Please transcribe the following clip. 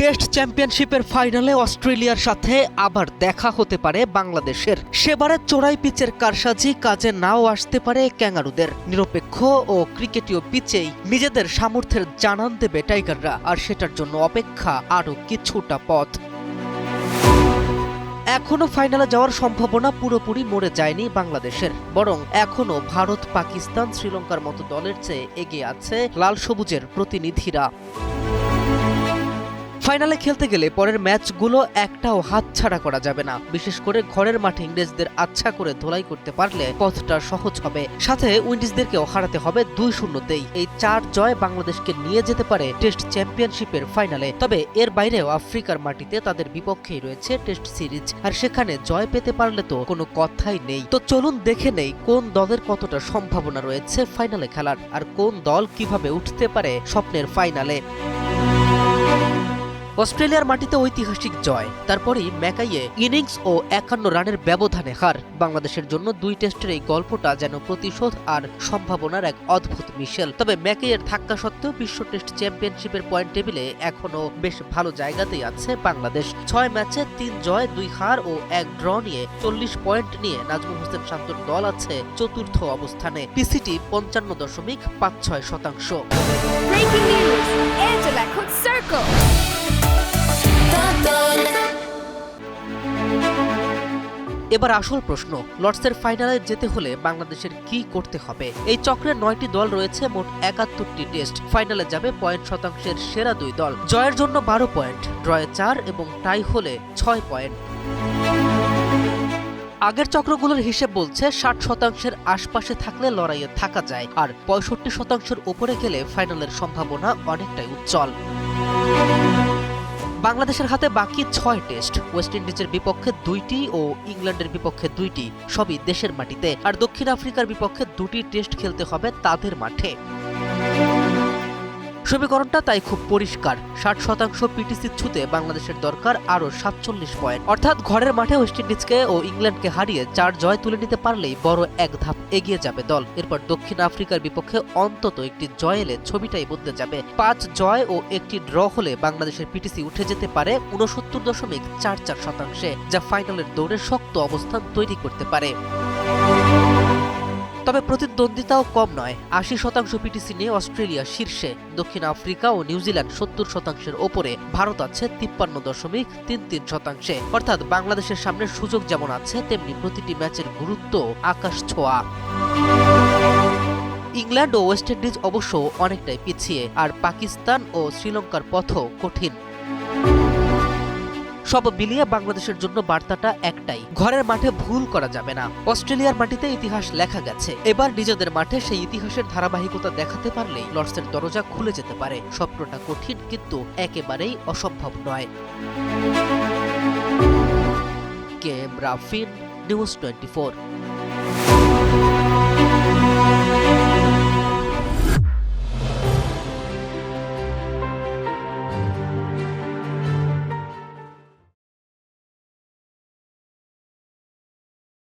Test চ্যাম্পিয়নশিপের ফাইনালে অস্ট্রেলিয়ার সাথে আবার দেখা হতে পারে বাংলাদেশের। সেবারের চোরাই পিচের কারসাজি কাজে নাও আসতে পারে ক্যাঙ্গারুদের। নিরপেক্ষ ও ক্রিকেটীয় পিচেই নিজেদের সামর্থ্যের জানান দেবে টাইগাররা, আর সেটার জন্য অপেক্ষা আরও কিছুটা পথ। এখনো ফাইনালে যাওয়ার সম্ভাবনা পুরোপুরি মরে যায়নি বাংলাদেশের, বরং এখনো ভারত, পাকিস্তান, শ্রীলঙ্কার মতো দলের চেয়ে এগিয়ে আছে লাল সবুজের প্রতিনিধিরা। ফাইনালে খেলতে গেলে পরের ম্যাচগুলো একটাও হাতছাড়া করা যাবে না। বিশেষ করে ঘরের মাঠে ইংরেজদের আচ্ছা করে ধোলাই করতে পারলে পথটা সহজ হবে। সাথে উইন্ডিজদেরকেও হারাতে হবে 2-0তেই। এই 4 জয় বাংলাদেশকে নিয়ে যেতে পারে টেস্ট চ্যাম্পিয়নশিপের ফাইনালে। তবে এর বাইরেও আফ্রিকার মাটিতে তাদের বিপক্ষেই রয়েছে টেস্ট সিরিজ, আর সেখানে জয় পেতে পারলে তো কোনো কথাই নেই। তো চলুন দেখে নেই কোন দলের কতটা সম্ভাবনা রয়েছে ফাইনালে খেলার, আর কোন দল কিভাবে উঠতে পারে স্বপ্নের ফাইনালে। অস্ট্রেলিয়ার মাটিতে ঐতিহাসিক জয়, তারপরেই ম্যাকাইয়ে ইনিংস ও 51 রানের ব্যবধানে হার। বাংলাদেশের জন্য 2 টেস্টের এই গল্পটা যেন প্রতিশোধ আর সম্ভাবনার এক অদ্ভুত মিশেল। তবে ম্যাকাইয়ের ধাক্কা সত্ত্বেও বিশ্ব টেস্ট চ্যাম্পিয়নশিপের পয়েন্ট টেবিলে এখনো বেশ ভালো জায়গাতেই আছে বাংলাদেশ। 6 ম্যাচে 3 জয় 2 হার ও 1 ড্র নিয়ে 40 পয়েন্ট নিয়ে নাজমুল হোসেন শান্তর দল আছে চতুর্থ অবস্থানে। PCT 55.56%। Breaking news, Angela Cook Circle. এবার আসল প্রশ্ন, লর্ডসের ফাইনালে যেতে হলে বাংলাদেশের কি করতে হবে? এই চক্রের 9টি দল রয়েছে, মোট 71টি টেস্ট। ফাইনালে যাবে পয়েন্ট শতাংশের সেরা 2 দল। জয়ের জন্য 12 পয়েন্ট, ড্রয়ে 4 এবং টাই হলে 6 পয়েন্ট। আগের চক্রগুলোর হিসেব বলছে 60% আশপাশে থাকলে লড়াইয়ে থাকা যায়, আর 65% উপরে গেলে ফাইনালের সম্ভাবনা অনেকটাই উজ্জ্বল। বাংলাদেশের হাতে বাকি 6 টেস্ট। ওয়েস্ট ইন্ডিজের বিপক্ষে 2টি ও ইংল্যান্ডের বিপক্ষে 2টি, সবই দেশের মাটিতে। আর দক্ষিণ আফ্রিকার বিপক্ষে 2টি টেস্ট খেলতে হবে তাদের মাঠে। সমীকরণটা তাই খুব পরিষ্কার। 60% পিটিসি ছুতে বাংলাদেশের দরকার আরও 47 পয়েন্ট। অর্থাৎ ঘরের মাঠে ওয়েস্ট ইন্ডিজকে ও ইংল্যান্ডকে হারিয়ে 4 জয় তুলে নিতে পারলেই বড় এক ধাপ এগিয়ে যাবে দল। এরপর দক্ষিণ আফ্রিকার বিপক্ষে অন্তত একটি জয় এলে ছবিটাই বদলে যাবে। 5 জয় ও 1টি ড্র হলে বাংলাদেশের পিটিসি উঠে যেতে পারে 69.44%, যা ফাইনালের দৌড়ে শক্ত অবস্থান তৈরি করতে পারে। তবে প্রতিদ্বন্দ্বিতাও কম নয়। 80% পিটিসি নিয়ে অস্ট্রেলিয়া শীর্ষে, দক্ষিণ আফ্রিকা ও নিউজিল্যান্ড 70%-এর ওপরে, ভারত আছে 53.33%। অর্থাৎ বাংলাদেশের সামনে সুযোগ যেমন আছে, তেমনি প্রতিটি ম্যাচের গুরুত্ব আকাশ ছোঁয়া। ইংল্যান্ড ও ওয়েস্ট ইন্ডিজ অবশ্য অনেকটাই পিছিয়ে, আর পাকিস্তান ও শ্রীলঙ্কার পথও কঠিন। সব মিলিয়ে বাংলাদেশের জন্য বার্তাটা একটাই, ঘরের মাঠে ভুল করা যাবে না। অস্ট্রেলিয়ার মাটিতে ইতিহাস লেখা গেছে, এবার নিজেদের মাঠে সেই ইতিহাসের ধারাবাহিকতা দেখাতে পারলেই লর্ডসের দরজা খুলে যেতে পারে। স্বপ্নটা কঠিন, কিন্তু একেবারেই অসম্ভব নয়। K M Rafin, news 24।